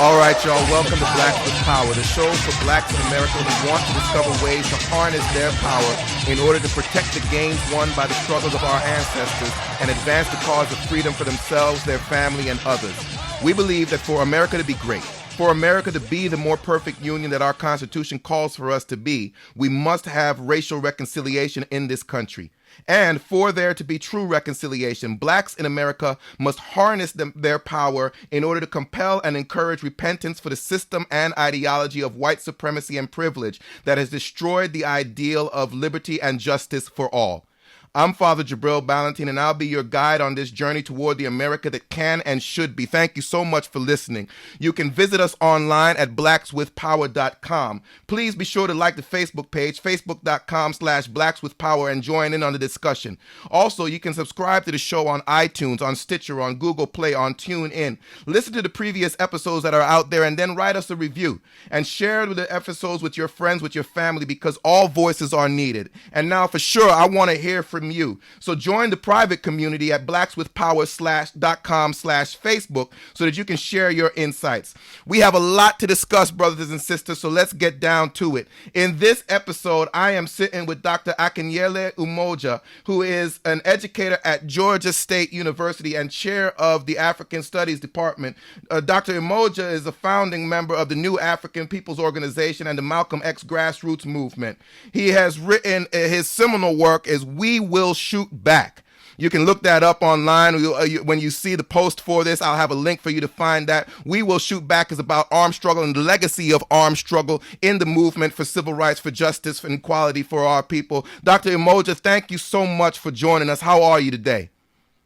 All right, y'all, welcome to Blacks with Power, the show for blacks in America who want to discover ways to harness their power in order to protect the gains won by the struggles of our ancestors and advance the cause of freedom for themselves, their family, and others. We believe that for America to be great, for America to be the more perfect union that our Constitution calls for us to be, we must have racial reconciliation in this country. And for there to be true reconciliation, blacks in America must harness their power in order to compel and encourage repentance for the system and ideology of white supremacy and privilege that has destroyed the ideal of liberty and justice for all. I'm Father Jabril Ballantine, and I'll be your guide on this journey toward the America that can and should be. Thank you so much for listening. You can visit us online at blackswithpower.com. Please be sure to like the Facebook page, facebook.com/blackswithpower, and join in on the discussion. Also, you can subscribe to the show on iTunes, on Stitcher, on Google Play, on TuneIn. Listen to the previous episodes that are out there, and then write us a review. And share the episodes with your friends, with your family, because all voices are needed. And now, for sure, I want to hear from you. So join the private community at blackswithpower.com/Facebook so that you can share your insights. We have a lot to discuss, brothers and sisters, so let's get down to it. In this episode, I am sitting with Dr. Akinyele Umoja, who is an educator at Georgia State University and chair of the African Studies Department. Dr. Umoja is a founding member of the New African People's Organization and the Malcolm X Grassroots Movement. He has written his seminal work is We Will Shoot Back. You can look that up online. When you see the post for this, I'll have a link for you to find that. We Will Shoot Back is about armed struggle and the legacy of armed struggle in the movement for civil rights, for justice, and equality for our people. Dr. Umoja, thank you so much for joining us. How are you today?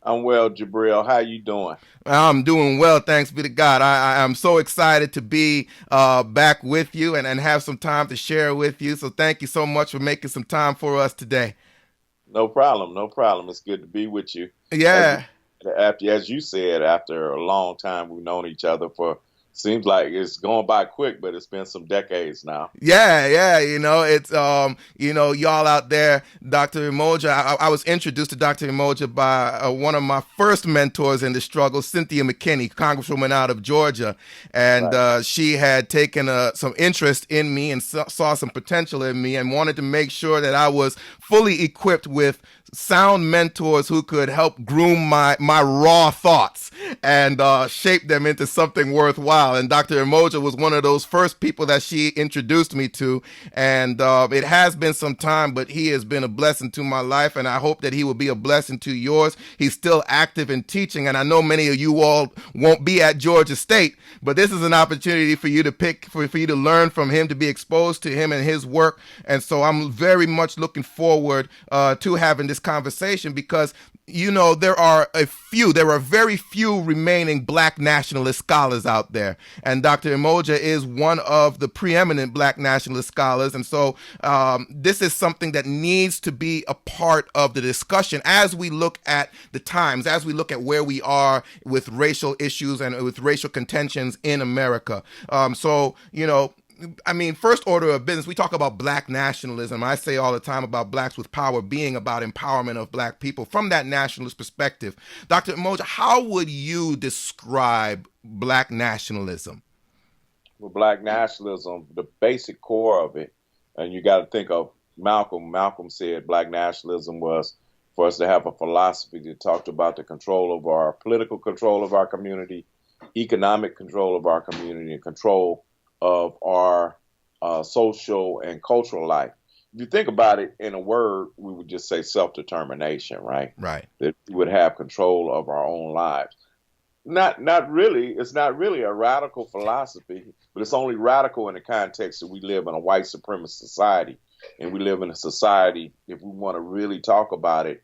I'm well, Jabril. How you doing? I'm doing well, thanks be to God. I'm so excited to be back with you and have some time to share with you. So thank you so much for making some time for us today. No problem. No problem. It's good to be with you. Yeah. As you said, after a long time, we've known each other for, seems like it's going by quick, but it's been some decades now. Yeah. It's, y'all out there, Dr. Umoja, I was introduced to Dr. Umoja by one of my first mentors in the struggle, Cynthia McKinney, Congresswoman out of Georgia. And right. She had taken some interest in me and saw some potential in me and wanted to make sure that I was fully equipped with sound mentors who could help groom my raw thoughts and shape them into something worthwhile. And Dr. Umoja was one of those first people that she introduced me to. And it has been some time, but he has been a blessing to my life. And I hope that he will be a blessing to yours. He's still active in teaching. And I know many of you all won't be at Georgia State, but this is an opportunity for you to for you to learn from him, to be exposed to him and his work. And so I'm very much looking forward to having this conversation because, there are very few remaining black nationalist scholars out there. And Dr. Umoja is one of the preeminent black nationalist scholars. And so this is something that needs to be a part of the discussion as we look at the times, as we look at where we are with racial issues and with racial contentions in America. First order of business, we talk about black nationalism. I say all the time about Blacks with Power being about empowerment of black people from that nationalist perspective. Dr. Umoja, how would you describe black nationalism? Well, black nationalism, the basic core of it, and you got to think of Malcolm. Malcolm said black nationalism was for us to have a philosophy that talked about the control of our political control of our community, economic control of our community, and control of our social and cultural life. If you think about it in a word, we would just say self-determination, right? Right. That we would have control of our own lives. Not really. It's not really a radical philosophy, but it's only radical in the context that we live in a white supremacist society. And we live in a society, if we want to really talk about it,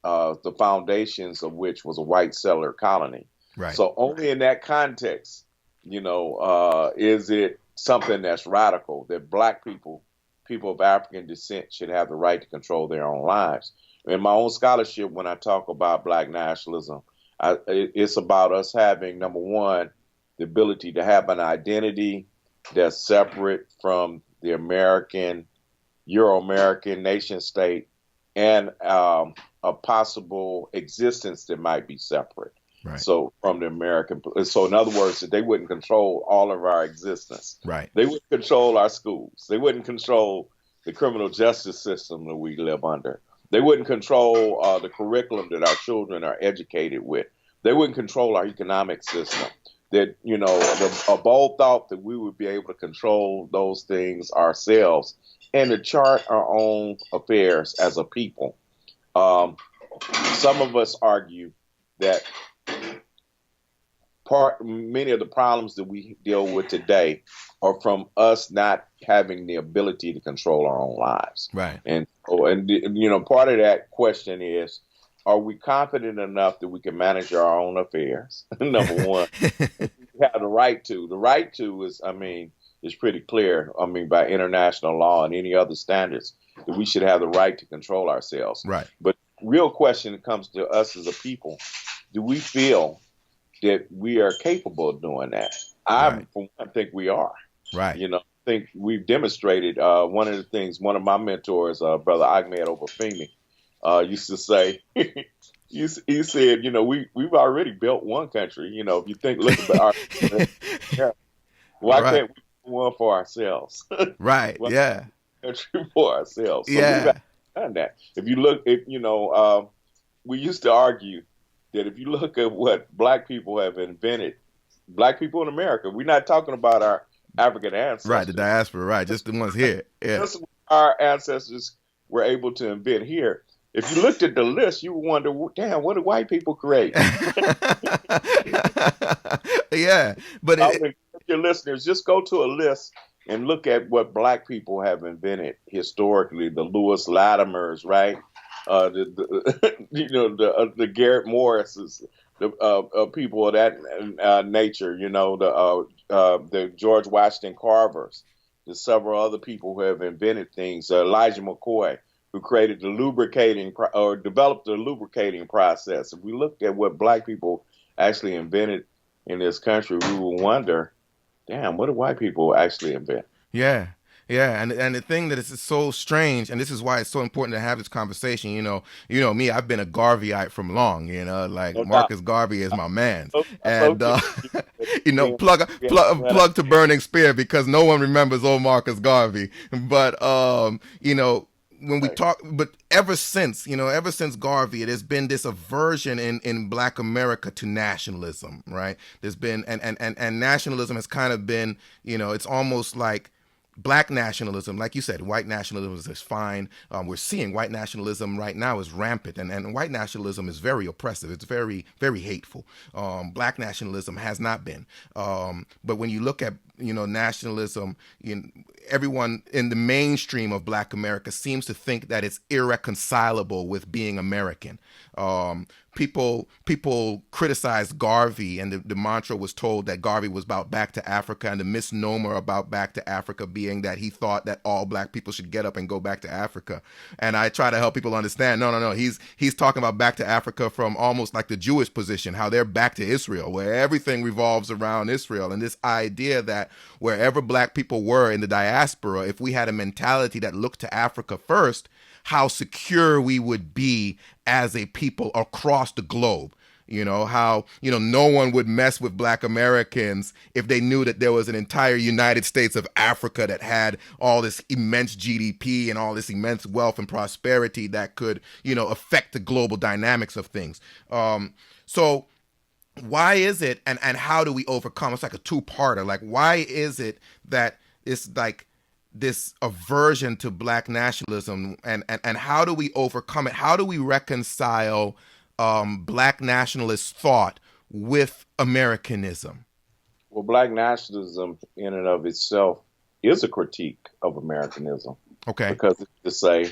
the foundations of which was a white settler colony. Right. So only in that context, is it something that's radical that black people of African descent should have the right to control their own lives. In my own scholarship, when I talk about black nationalism, it's about us having, number one, the ability to have an identity that's separate from the Euro-American nation state and a possible existence that might be separate. Right. So from the American, so in other words, that they wouldn't control all of our existence. Right. They wouldn't control our schools. They wouldn't control the criminal justice system that we live under. They wouldn't control the curriculum that our children are educated with. They wouldn't control our economic system. That, a bold thought that we would be able to control those things ourselves and to chart our own affairs as a people. Some of us argue that many of the problems that we deal with today are from us not having the ability to control our own lives. Right. And part of that question is, are we confident enough that we can manage our own affairs? Number one, we have the right to. The right to is pretty clear. By international law and any other standards, that we should have the right to control ourselves. Right. But real question that comes to us as a people, do we feel that we are capable of doing that? Right. For one, think we are. Right. I think we've demonstrated. One of the things, one of my mentors, Brother Ahmed Obafemi, used to say, he said, we've already built one country. If you look at our, why Right. can't we do one for ourselves? Right. Yeah. Country for ourselves. So Yeah. we've done that. If you look, we used to argue that if you look at what black people have invented, black people in America, we're not talking about our African ancestors. Right, the diaspora, right, just the ones here. Yeah. That's what our ancestors were able to invent here. If you looked at the list, you would wonder, damn, what did white people create? Yeah, but I would encourage your listeners, just go to a list and look at what black people have invented historically. The Lewis Latimers, right? The Garrett Morrises, the people of that nature. The George Washington Carvers. There's several other people who have invented things. Elijah McCoy, who created developed the lubricating process. If we looked at what black people actually invented in this country, we would wonder, damn, what did white people actually invent? Yeah. Yeah, and the thing that is so strange, and this is why it's so important to have this conversation. You know me, I've been a Garveyite from long. Like No Marcus doubt. Garvey is my man, So and plug to Burning Spear because no one remembers old Marcus Garvey. But when we talk, but ever since Garvey, it has been this aversion in Black America to nationalism, right? There's been and nationalism has kind of been, it's almost like Black nationalism, like you said, white nationalism is fine. We're seeing white nationalism right now is rampant, and white nationalism is very oppressive. It's very, very hateful. Black nationalism has not been. But when you look at nationalism, everyone in the mainstream of Black America seems to think that it's irreconcilable with being American. People criticize Garvey, and the mantra was told that Garvey was about back to Africa, and the misnomer about back to Africa being that he thought that all black people should get up and go back to Africa. And I try to help people understand, no. He's talking about back to Africa from almost like the Jewish position, how they're back to Israel, where everything revolves around Israel. And this idea that wherever black people were in the diaspora, if we had a mentality that looked to Africa first, how secure we would be as a people across the globe. How, no one would mess with Black Americans if they knew that there was an entire United States of Africa that had all this immense GDP and all this immense wealth and prosperity that could, affect the global dynamics of things. So why is it, and how do we overcome? It's like a two-parter. Like, why is it that it's like this aversion to Black nationalism, and how do we overcome it? How do we reconcile Black nationalist thought with Americanism? Well, Black nationalism in and of itself is a critique of Americanism. Okay. Because it's to say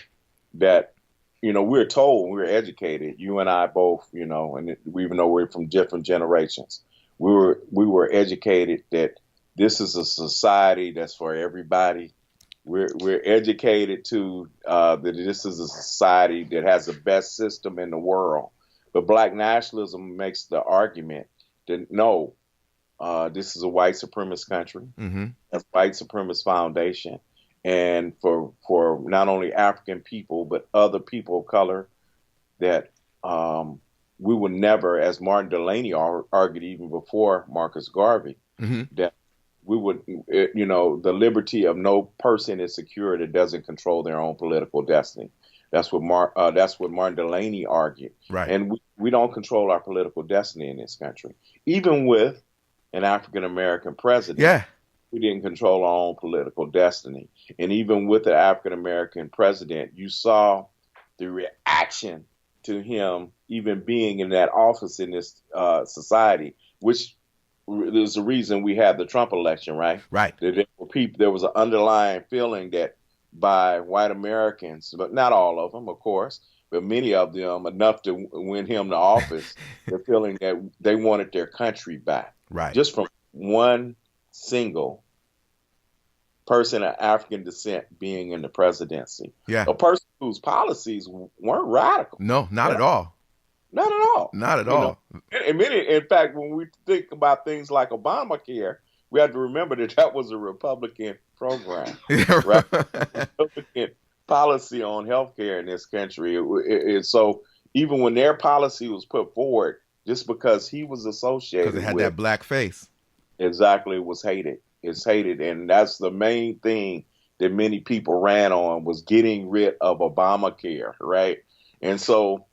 that, we're told, we're educated, you and I both, and even though we're from different generations, we were educated that this is a society that's for everybody. We're educated to that this is a society that has the best system in the world. But Black nationalism makes the argument that no, this is a white supremacist country, a white supremacist foundation, and for not only African people but other people of color, that we would never, as Martin Delany argued even before Marcus Garvey, that we would, the liberty of no person is secure that doesn't control their own political destiny. That's what Martin Delany argued. Right. And we don't control our political destiny in this country. Even with an African American president, Yeah. we didn't control our own political destiny. And even with the African American president, you saw the reaction to him even being in that office in this society, which is the reason we had the Trump election, right? Right. There was an underlying feeling that by white Americans, but not all of them, of course, but many of them, enough to win him the office, they're feeling that they wanted their country back. Right. Just from one single person of African descent being in the presidency. Yeah. A person whose policies weren't radical. No, not at all. Not at all. Not at all. In fact, when we think about things like Obamacare, we have to remember that was a Republican program, right? Republican policy on healthcare in this country. So even when their policy was put forward, just because he was associated because it had with that black face, exactly, was hated. It's hated, and that's the main thing that many people ran on, was getting rid of Obamacare, right? And so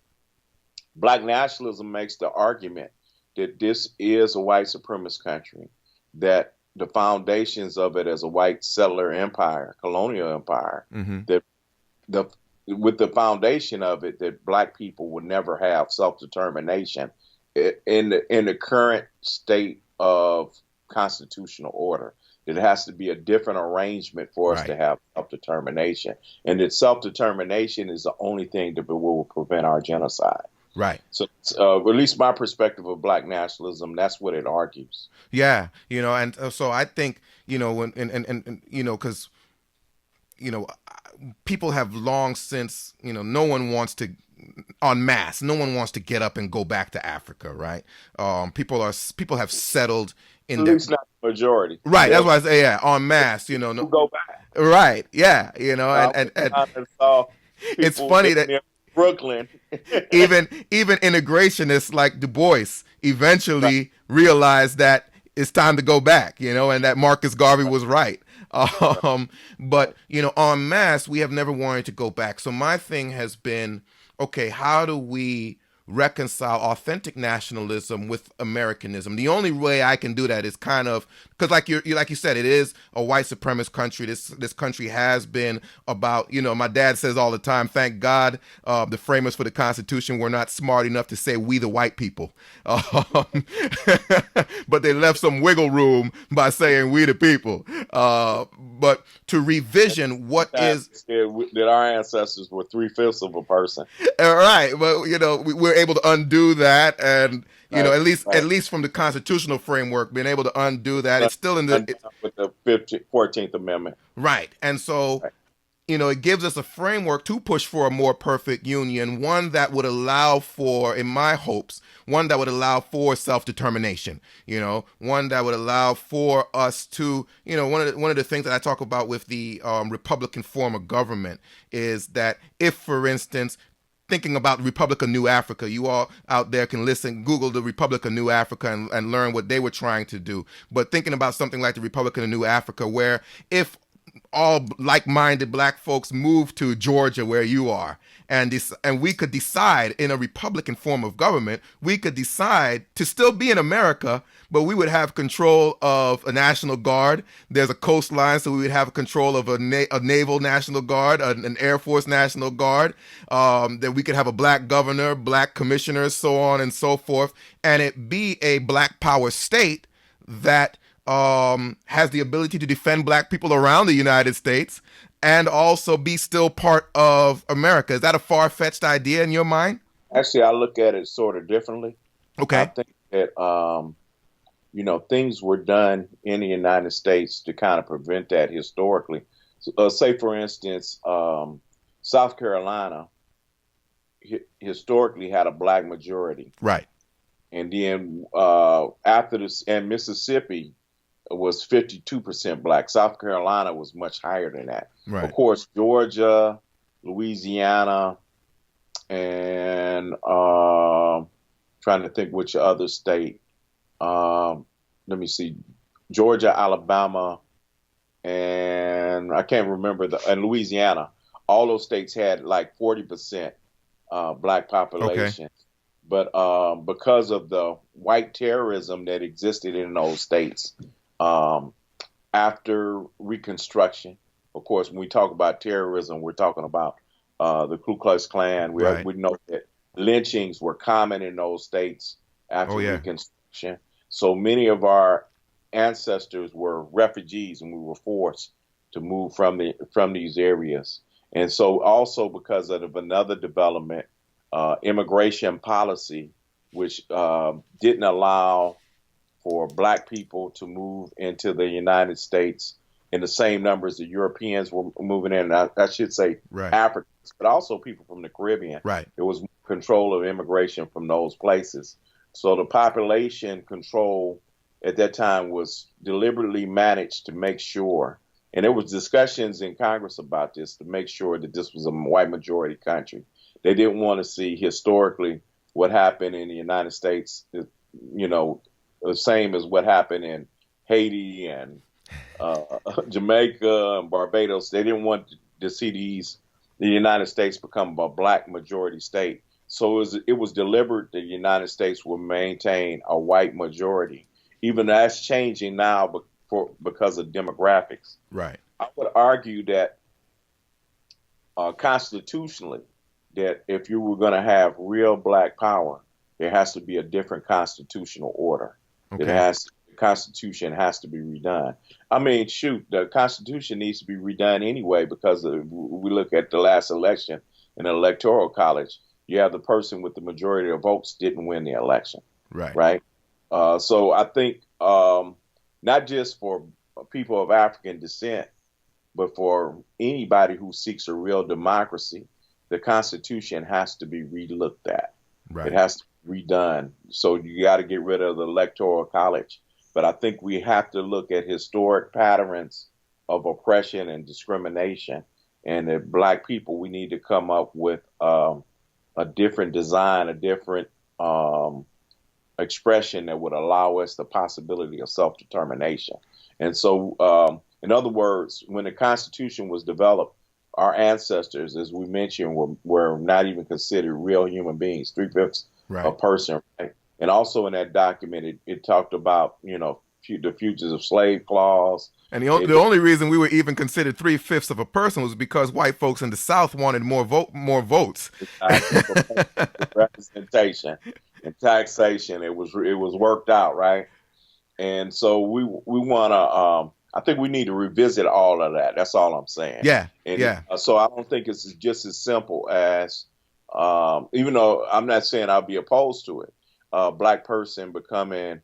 Black nationalism makes the argument that this is a white supremacist country, that the foundations of it as a white settler empire, colonial empire, that with the foundation of it, that Black people would never have self-determination in the current state of constitutional order. It has to be a different arrangement for us to have self-determination, and that self-determination is the only thing that will prevent our genocide. Right. So, at least my perspective of Black nationalism, that's what it argues. Yeah, and so I think, when because people have long since, no one wants to, en masse, no one wants to get up and go back to Africa, right? People have settled in at least not the majority. Right. That's why I say, yeah, en masse, no, go back. Right. Yeah. And it's funny that Brooklyn, even integrationists like Du Bois eventually realized that it's time to go back, and that Marcus Garvey was right. But en masse, we have never wanted to go back. So my thing has been, okay, how do we reconcile authentic nationalism with Americanism? The only way I can do that is kind of, because like you said, it is a white supremacist country. This country has been about, my dad says all the time, thank God the framers for the Constitution were not smart enough to say we the white people, but they left some wiggle room by saying we the people. But to revision what is that our ancestors were 3/5 of a person. Right, but we're able to undo that, and at least from the constitutional framework, being able to undo that, it's still in with the 14th Amendment. Right, and so it gives us a framework to push for a more perfect union, one that would allow for, in my hopes, one that would allow for self-determination, one that would allow for us to, one of the things that I talk about with the Republican form of government is that if, for instance, thinking about the Republic of New Africa, you all out there can Google the Republic of New Africa and learn what they were trying to do. But thinking about something like the Republic of New Africa, where if all like-minded Black folks move to Georgia, where you are, and we could decide in a Republican form of government, we could decide to still be in America, but we would have control of a National Guard. There's a coastline, so we would have control of a Naval National Guard, an Air Force National Guard, that we could have a Black governor, Black commissioners, so on and so forth, and it be a Black power state that has the ability to defend Black people around the United States and also be still part of America. Is that a far-fetched idea in your mind? Actually, I look at it sort of differently. Okay. I think that, things were done in the United States to kind of prevent that historically. So, say, for instance, South Carolina historically had a Black majority. Right. And then and Mississippi was 52% Black. South Carolina was much higher than that. Right. Of course, Georgia, Louisiana, and trying to think which other state. Let me see, Georgia, Alabama, and I can't remember and Louisiana. All those states had like 40% black Okay. population. But because of the white terrorism that existed in those states um, after Reconstruction, of course, when we talk about terrorism, we're talking about the Ku Klux Klan. Right. We know that lynchings were common in those states Oh after yeah. Reconstruction. So many of our ancestors were refugees, and we were forced to move from these areas. And so, also because of another development, immigration policy, which didn't allow for black people to move into the United States in the same numbers the Europeans were moving in. I should say Right. Africans, but also people from the Caribbean. Right. There was control of immigration from those places. So the population control at that time was deliberately managed to make sure, and there was discussions in Congress about this, to make sure that this was a white majority country. They didn't want to see historically what happened in the United States, you know, the same as what happened in Haiti and uh, Jamaica and Barbados. They didn't want to see the United States become a black majority state. So it was deliberate that the United States will maintain a white majority. Even that's changing now because of demographics. Right. I would argue that constitutionally, that if you were going to have real black power, there has to be a different constitutional order. Okay. The Constitution has to be redone. I mean, shoot, the Constitution needs to be redone anyway because we look at the last election in the Electoral College. You have the person with the majority of votes didn't win the election, Right. right? So I think not just for people of African descent, but for anybody who seeks a real democracy, the Constitution has to be relooked at. It Right. has to be redone. So you got to get rid of the Electoral College. But I think we have to look at historic patterns of oppression and discrimination. And that black people, we need to come up with a different design, a different expression that would allow us the possibility of self-determination. And so, in other words, when the Constitution was developed, our ancestors, as we mentioned, were not even considered real human beings, 3/5 a Right. person. Right? And also in that document, it talked about, the fugitive slave clause. And It, the only reason we were even considered 3/5 of a person was because white folks in the South wanted more votes. for representation and taxation, it was worked out, right? And so we want to. I think we need to revisit all of that. That's all I'm saying. Yeah. And Yeah. so I don't think it's just as simple as, even though I'm not saying I'll be opposed to it, a black person becoming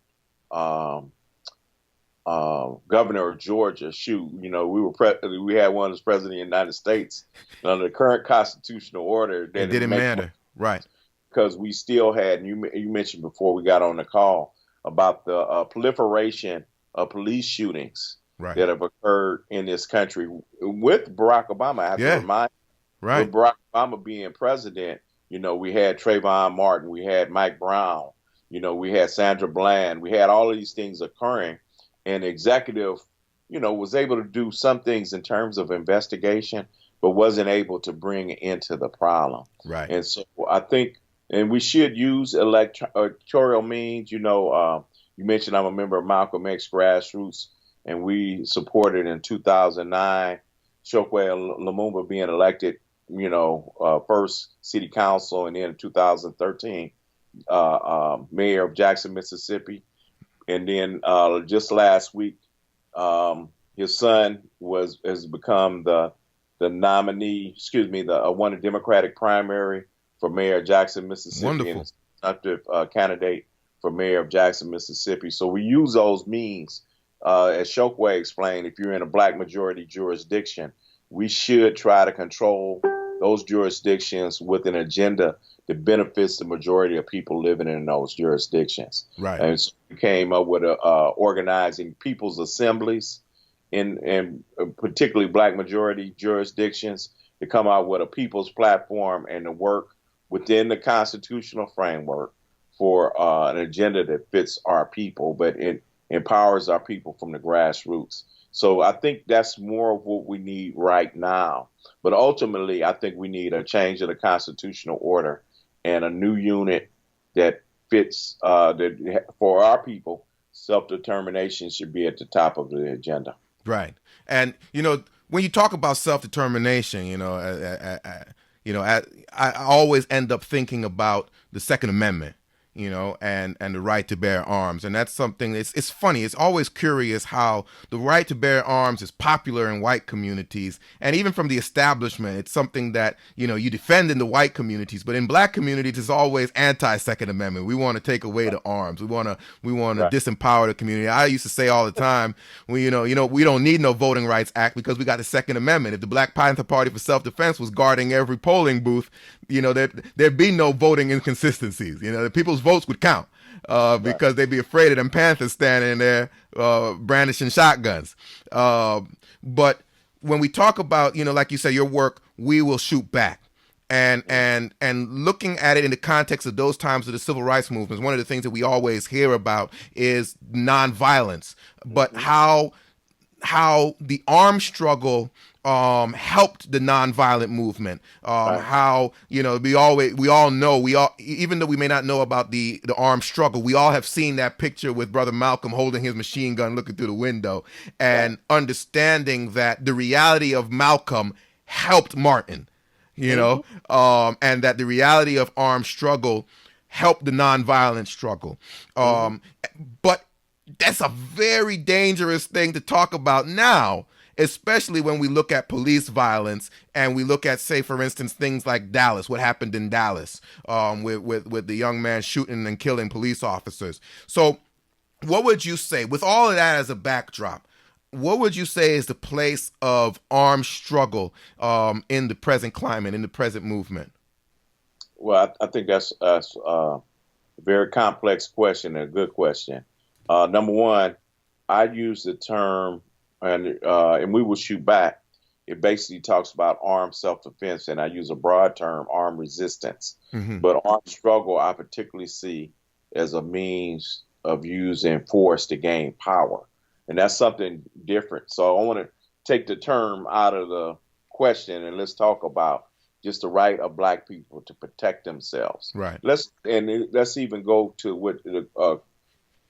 governor of Georgia. Shoot, we had one as president of the United States. Under the current constitutional order, It didn't matter. Right. because we still had, and you mentioned before we got on the call about the proliferation of police shootings Right. that have occurred in this country with Barack Obama. I have to remind you, Right. with Barack Obama being president, we had Trayvon Martin, we had Mike Brown, we had Sandra Bland, we had all of these things occurring, and the executive, was able to do some things in terms of investigation, but wasn't able to bring into the problem. Right. And so I think, and we should use electoral means. You mentioned I'm a member of Malcolm X Grassroots, and we supported in 2009 Chokwe Lumumba being elected, first city council, and then in 2013 mayor of Jackson, Mississippi. And then just last week, his son has become the nominee, won a Democratic primary for mayor of Jackson, Mississippi. Wonderful. And is an active candidate for mayor of Jackson, Mississippi. So we use those means. As Chokwe explained, if you're in a black majority jurisdiction, we should try to control those jurisdictions with an agenda that benefits the majority of people living in those jurisdictions. Right. And so we came up with organizing people's assemblies in particularly black majority jurisdictions to come out with a people's platform and to work within the constitutional framework for an agenda that fits our people, but it empowers our people from the grassroots. So I think that's more of what we need right now. But ultimately, I think we need a change of the constitutional order and a new unit that fits that for our people. Self-determination should be at the top of the agenda. Right. And, when you talk about self-determination, I always end up thinking about the Second Amendment, and the right to bear arms. And that's something, it's funny. It's always curious how the right to bear arms is popular in white communities. And even from the establishment, it's something that, you defend in the white communities. But in black communities, it's always anti-Second Amendment. We want to take away the arms. We want to Right. disempower the community. I used to say all the time, we don't need no Voting Rights Act because we got the Second Amendment. If the Black Panther Party for Self-Defense was guarding every polling booth, there'd be no voting inconsistencies. The people's votes would count because they'd be afraid of them Panthers standing there brandishing shotguns. But when we talk about, like you say, your work, We Will Shoot Back. And looking at it in the context of those times of the civil rights movements, one of the things that we always hear about is nonviolence, but how the armed struggle helped the nonviolent movement. How we all know, even though we may not know about the armed struggle, we all have seen that picture with Brother Malcolm holding his machine gun, looking through the window, and understanding that the reality of Malcolm helped Martin. And that the reality of armed struggle helped the nonviolent struggle. But that's a very dangerous thing to talk about now, especially when we look at police violence and we look at, say, for instance, things like Dallas, what happened in Dallas with the young man shooting and killing police officers. So what would you say, with all of that as a backdrop, what would you say is the place of armed struggle in the present climate, in the present movement? Well, I think that's a very complex question and a good question. Number one, I use the term, and We Will Shoot Back. It basically talks about armed self-defense, and I use a broad term, armed resistance. Mm-hmm. But armed struggle, I particularly see as a means of using force to gain power. And that's something different. So I want to take the term out of the question and let's talk about just the right of black people to protect themselves. Right. Let's even go to what the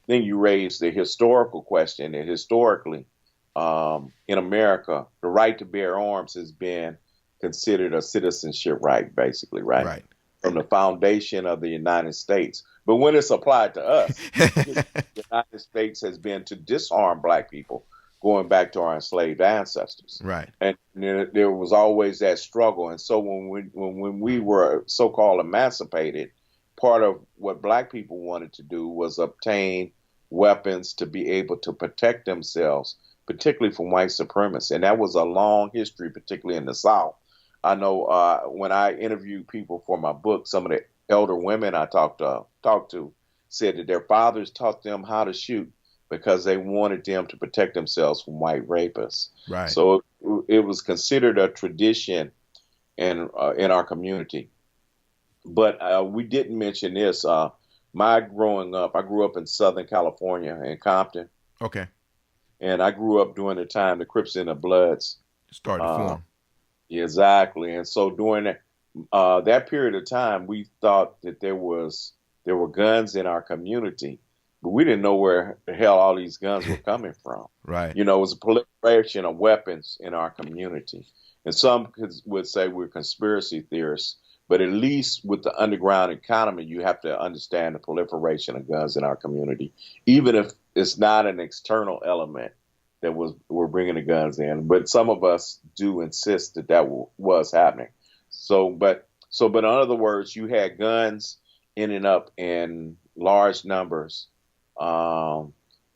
thing you raised, the historical question. And historically, in America, the right to bear arms has been considered a citizenship right, basically, right? Right. From the foundation of the United States. But when it's applied to us, the United States has been to disarm black people, going back to our enslaved ancestors. Right. And there was always that struggle. And so when we were so-called emancipated, part of what black people wanted to do was obtain weapons to be able to protect themselves, particularly from white supremacy. And that was a long history, particularly in the South. I know when I interviewed people for my book, some of the elder women I talked to said that their fathers taught them how to shoot because they wanted them to protect themselves from white rapists. Right. So it was considered a tradition in our community. But we didn't mention this. My growing up, I grew up in Southern California in Compton. Okay. And I grew up during the time the Crips and the Bloods started to form. Exactly. And so during that period of time, we thought that there were guns in our community, but we didn't know where the hell all these guns were coming from. Right. It was a proliferation of weapons in our community. And some would say we're conspiracy theorists, but at least with the underground economy, you have to understand the proliferation of guns in our community, even if it's not an external element that we're bringing the guns in. But some of us do insist that was happening. But in other words, you had guns ending up in large numbers to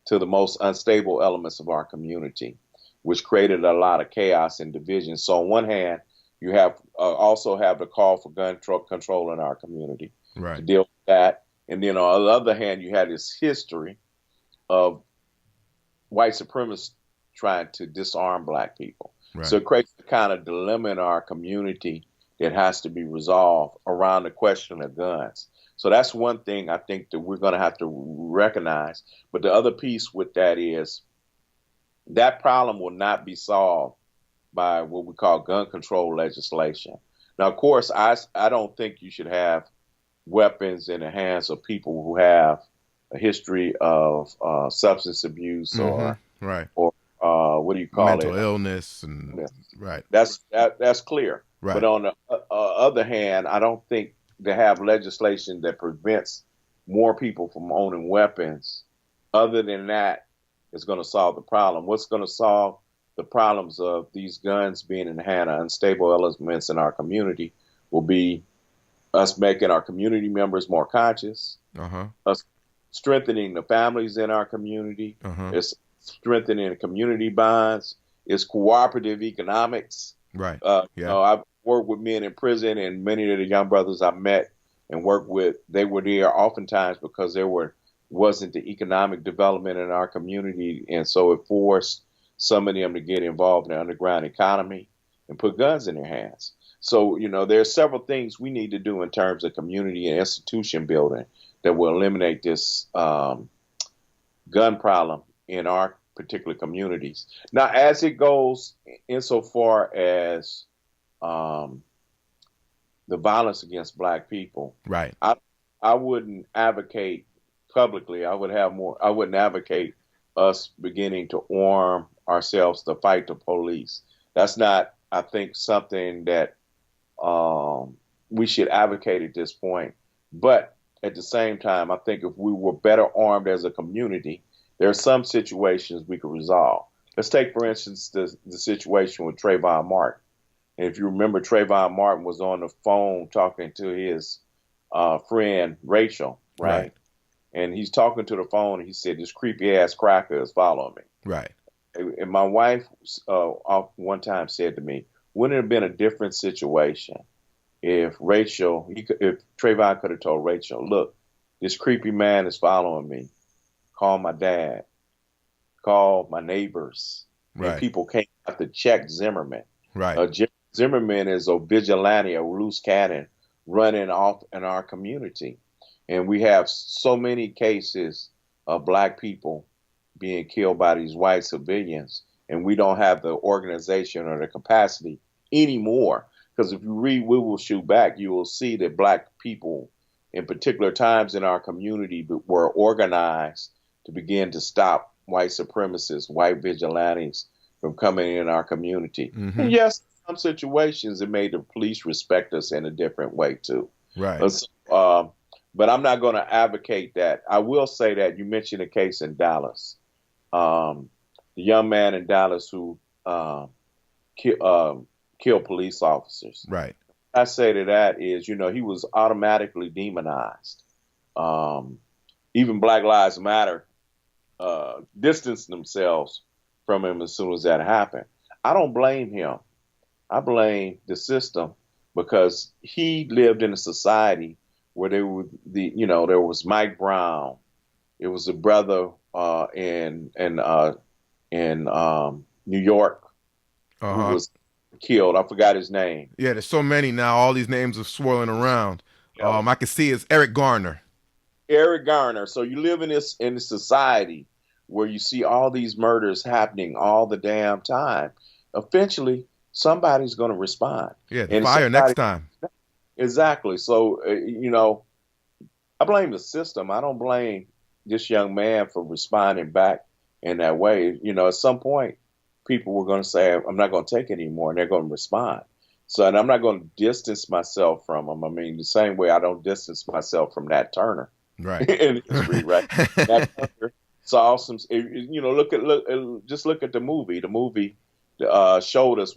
the most unstable elements of our community, which created a lot of chaos and division. So on one hand, you have also have the call for gun control in our community to deal with that. And then on the other hand, you had this history of white supremacists trying to disarm black people. Right. So it creates the kind of dilemma in our community that has to be resolved around the question of guns. So that's one thing I think that we're going to have to recognize. But the other piece with that is that problem will not be solved by what we call gun control legislation. Now, of course, I don't think you should have weapons in the hands of people who have a history of substance abuse Right. or what do you call Mental it? illness and Yes. right. That's clear. But Right. on the other hand, I don't think to have legislation that prevents more people from owning weapons, other than that, is going to solve the problem. What's going to solve the problems of these guns being in the hand of unstable elements in our community will be us making our community members more conscious, Uh-huh. us strengthening the families in our community, Uh-huh. it's strengthening community bonds, it's cooperative economics. Right. Yeah. I've worked with men in prison, and many of the young brothers I met and worked with, they were there oftentimes because wasn't the economic development in our community, and so it forced some of them to get involved in the underground economy and put guns in their hands. So, there are several things we need to do in terms of community and institution building that will eliminate this gun problem in our particular communities. Now, as it goes insofar as the violence against Black people, Right. I wouldn't advocate publicly. I wouldn't advocate us beginning to arm ourselves to fight the police. That's not, I think, something that we should advocate at this point. But at the same time, I think if we were better armed as a community, there are some situations we could resolve. Let's take, for instance, the situation with Trayvon Martin. And if you remember, Trayvon Martin was on the phone talking to his friend Rachel, right? And he's talking to the phone, and he said, "This creepy ass cracker is following me." Right. And my wife one time said to me, "Wouldn't it have been a different situation if Trayvon could have told Rachel, look, this creepy man is following me. Call my dad, call my neighbors." Right. And people came out to check Zimmerman. Right. Zimmerman is a vigilante, a loose cannon running off in our community. And we have so many cases of Black people being killed by these white civilians, and we don't have the organization or the capacity anymore. Because if you read We Will Shoot Back, you will see that Black people in particular times in our community were organized to begin to stop white supremacists, white vigilantes from coming in our community. Mm-hmm. And yes, in some situations it made the police respect us in a different way too. Right. But I'm not going to advocate that. I will say that you mentioned a case in Dallas. The young man in Dallas who killed police officers. Right. I say to that is, he was automatically demonized. Even Black Lives Matter distanced themselves from him as soon as that happened. I don't blame him. I blame the system because he lived in a society where there was Mike Brown. It was a brother in New York who was killed. I forgot his name. Yeah, there's so many now. All these names are swirling around. Yeah. I can see it's Eric Garner. Eric Garner. So you live in this society where you see all these murders happening all the damn time. Eventually, somebody's going to respond. Yeah, the fire next time. Exactly. So, I blame the system. I don't blame this young man for responding back in that way. At some point, people were going to say, "I'm not going to take it anymore," and they're going to respond. So, and I'm not going to distance myself from them. I mean, the same way I don't distance myself from Nat Turner. Right. In history, right? Nat Turner saw some, just look at the movie. The movie showed us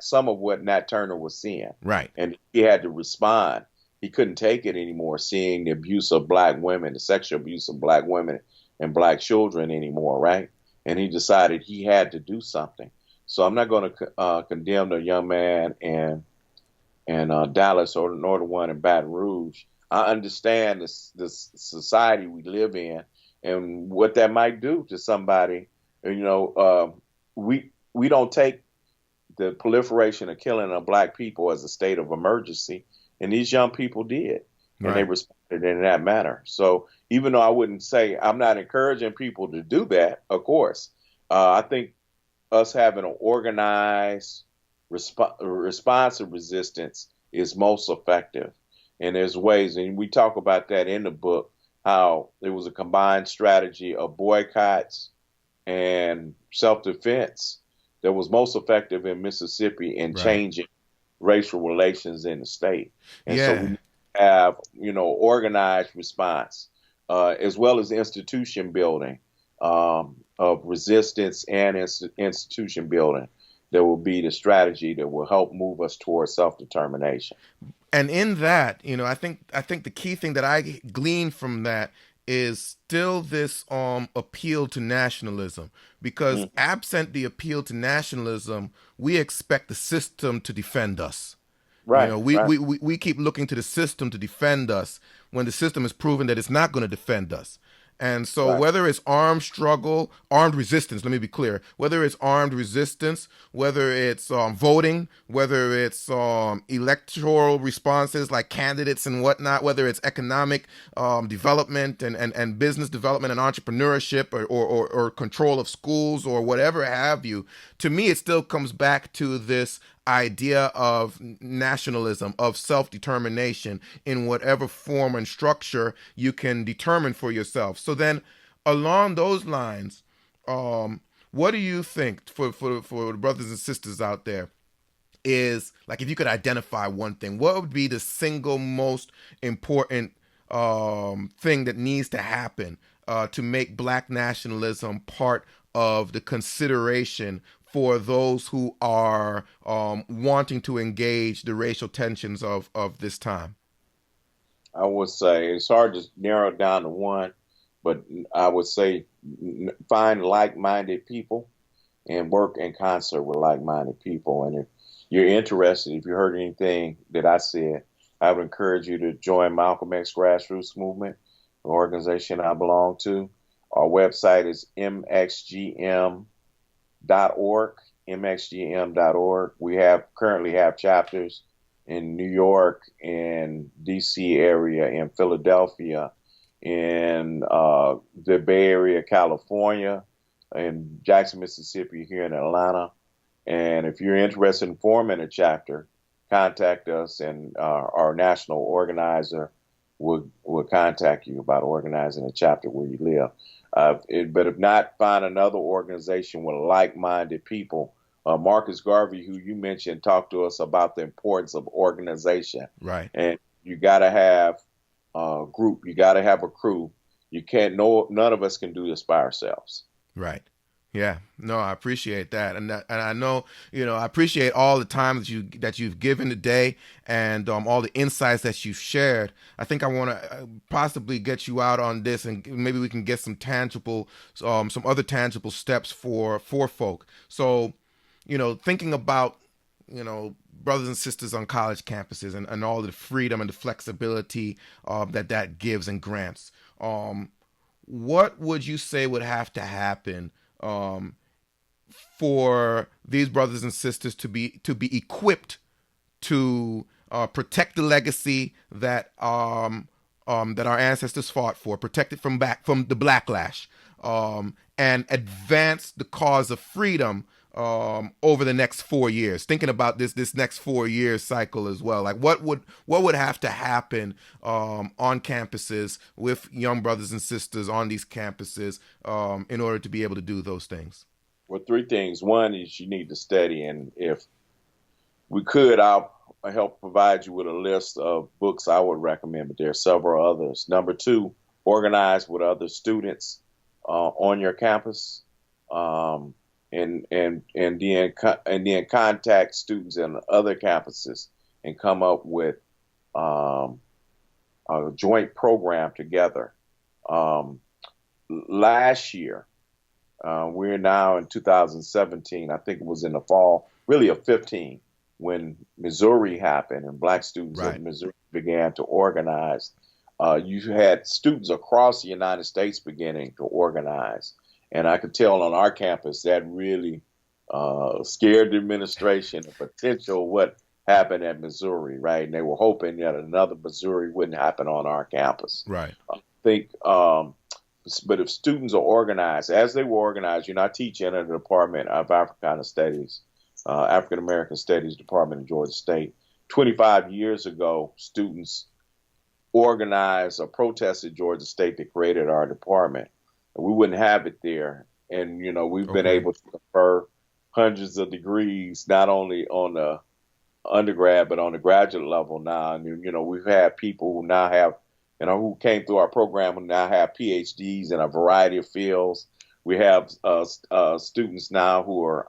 some of what Nat Turner was seeing. Right. And he had to respond. He couldn't take it anymore, seeing the abuse of Black women, the sexual abuse of Black women and Black children anymore, right? And he decided he had to do something. So I'm not going to condemn the young man in Dallas nor the one in Baton Rouge. I understand this society we live in and what that might do to somebody. We don't take the proliferation of killing of Black people as a state of emergency, and these young people did, and they responded in that manner. So even though I wouldn't say I'm not encouraging people to do that, of course, I think us having an organized responsive resistance is most effective. And there's ways, and we talk about that in the book, how it was a combined strategy of boycotts and self-defense that was most effective in Mississippi in Right. changing racial relations in the state. And so Yeah. we have, organized response, as well as institution building, of resistance and institution building. That will be the strategy that will help move us towards self-determination. And in that, I think the key thing that I glean from that is still this appeal to nationalism, because Mm. absent the appeal to nationalism, we expect the system to defend us. You Right, know, we, right, we, we, we keep looking to the system to defend us when the system has proven that it's not going to defend us. And so, right, whether it's armed struggle, armed resistance, let me be clear, whether it's armed resistance, whether it's voting, whether it's electoral responses like candidates and whatnot, whether it's economic development and business development and entrepreneurship, or control of schools or whatever have you, to me, it still comes back to this idea of nationalism, of self-determination in whatever form and structure you can determine for yourself. So then, along those lines, what do you think for the brothers and sisters out there is, like, if you could identify one thing, what would be the single most important thing that needs to happen to make black nationalism part of the consideration for those who are wanting to engage the racial tensions of this time? I would say it's hard to narrow it down to one, but I would say find like-minded people and work in concert with like-minded people. And if you're interested, if you heard anything that I said, I would encourage you to join Malcolm X Grassroots Movement, the organization I belong to. Our website is mxgm.org, mxgm.org. We currently have chapters in New York, in DC area, in Philadelphia, in the Bay Area, California, in Jackson, Mississippi, here in Atlanta. And if you're interested in forming a chapter, contact us, and our national organizer will contact you about organizing a chapter where you live. But if not, find another organization with like-minded people. Marcus Garvey, who you mentioned, talked to us about the importance of organization. Right. And you got to have a group. You got to have a crew. You can't. No, none of us can do this by ourselves. Right. Yeah. No, I appreciate that, and I know, I appreciate all the time that you've given today, and all the insights that you've shared. I think I want to possibly get you out on this, and maybe we can get some other tangible steps for folk. So, thinking about, brothers and sisters on college campuses, and all the freedom and the flexibility that gives and grants. What would you say would have to happen for these brothers and sisters to be equipped to protect the legacy that our ancestors fought for, protect it from the backlash, and advance the cause of freedom over the next 4 years? Thinking about this next 4 year cycle as well, like what would have to happen on campuses with young brothers and sisters on these campuses in order to be able to do those things? Well, three things. One is you need to study, and if we could, I'll help provide you with a list of books I would recommend, but there are several others. Number two, organize with other students on your campus, and then contact students in other campuses and come up with a joint program together. Last year, we're now in 2017. I think it was in the fall, really of 15, when Missouri happened and black students Right. in Missouri began to organize. You had students across the United States beginning to organize. And I could tell on our campus that really scared the administration, the potential what happened at Missouri, right? And they were hoping that another Missouri wouldn't happen on our campus. Right. I think, but if students are organized, as they were organized, I teach in the Department of Africana Studies, African American Studies Department in Georgia State. 25 years ago, students organized or protested Georgia State that created our department. And we wouldn't have it there. And, we've been able to confer hundreds of degrees, not only on the undergrad, but on the graduate level now. And, we've had people who now have, who came through our program who now have PhDs in a variety of fields. We have students now who are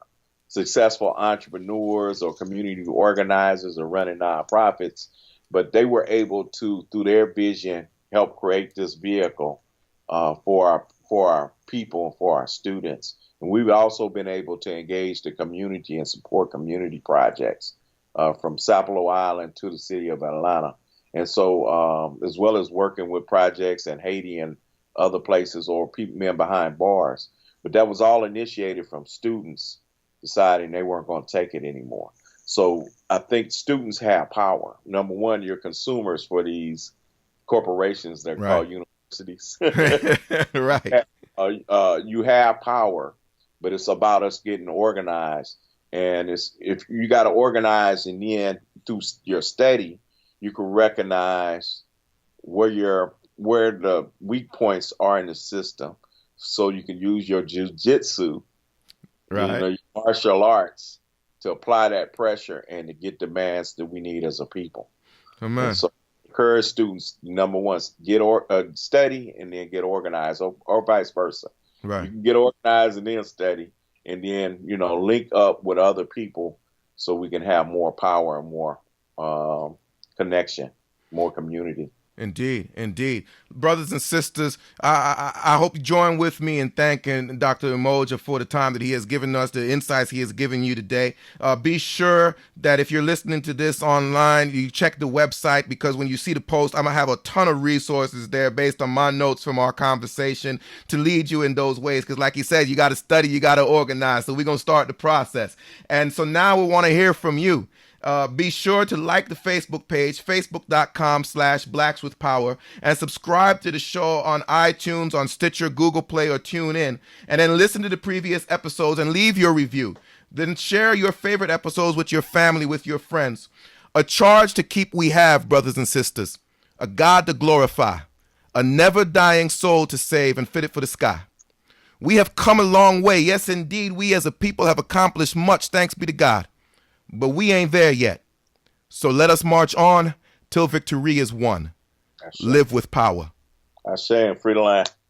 successful entrepreneurs or community organizers or running nonprofits, but they were able to, through their vision, help create this vehicle for our people and for our students. And we've also been able to engage the community and support community projects from Sapelo Island to the city of Atlanta. And so, as well as working with projects in Haiti and other places or men behind bars. But that was all initiated from students deciding they weren't going to take it anymore. So I think students have power. Number one, you're consumers for these corporations that are called universities. Right. You have power, but it's about us getting organized. And if you got to organize, and then through your study, you can recognize where the weak points are in the system, so you can use your jujitsu, your martial arts, to apply that pressure and to get demands that we need as a people. Amen. So encourage students, number one, study and then get organized, or vice versa. Right. You can get organized and then study, and then link up with other people so we can have more power and more connection, more community. Indeed. Brothers and sisters, I hope you join with me in thanking Dr. Umoja for the time that he has given us, the insights he has given you today. Be sure that if you're listening to this online, you check the website, because when you see the post, I'm going to have a ton of resources there based on my notes from our conversation to lead you in those ways. Because like he said, you got to study, you got to organize. So we're going to start the process. And so now we want to hear from you. Be sure to like the Facebook page, facebook.com/blackswithpower, and subscribe to the show on iTunes, on Stitcher, Google Play, or TuneIn, and then listen to the previous episodes and leave your review. Then share your favorite episodes with your family, with your friends. A charge to keep we have, brothers and sisters. A God to glorify. A never-dying soul to save and fit it for the sky. We have come a long way. Yes, indeed, we as a people have accomplished much, thanks be to God. But we ain't there yet. So let us march on till victory is won. Live with power. I say, free the line.